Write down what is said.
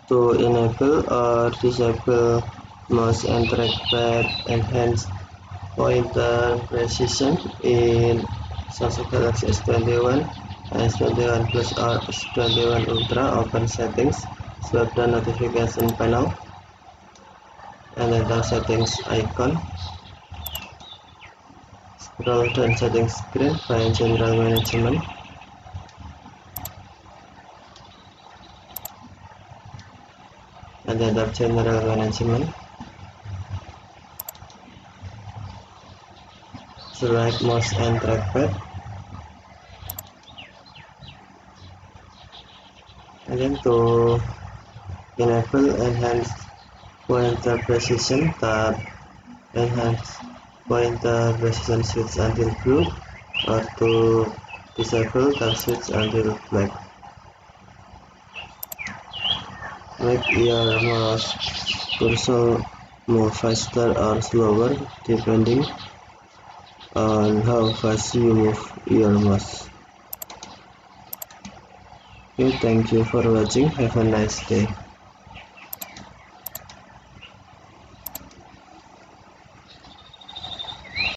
To enable or disable mouse and trackpad enhanced pointer precision in Samsung Galaxy S21, S21 Plus or S21 Ultra, open settings, swipe the notification panel, and enter settings icon. Scroll down settings screen, find general management. And enter general management. Select mouse and trackpad. And then to enable enhanced pointer precision, tap enhanced pointer precision switch until blue, or to disable, tap switch until black. Make your mouse cursor move faster or slower depending on how fast you move your mouse. Okay, thank you for watching. Have a nice day.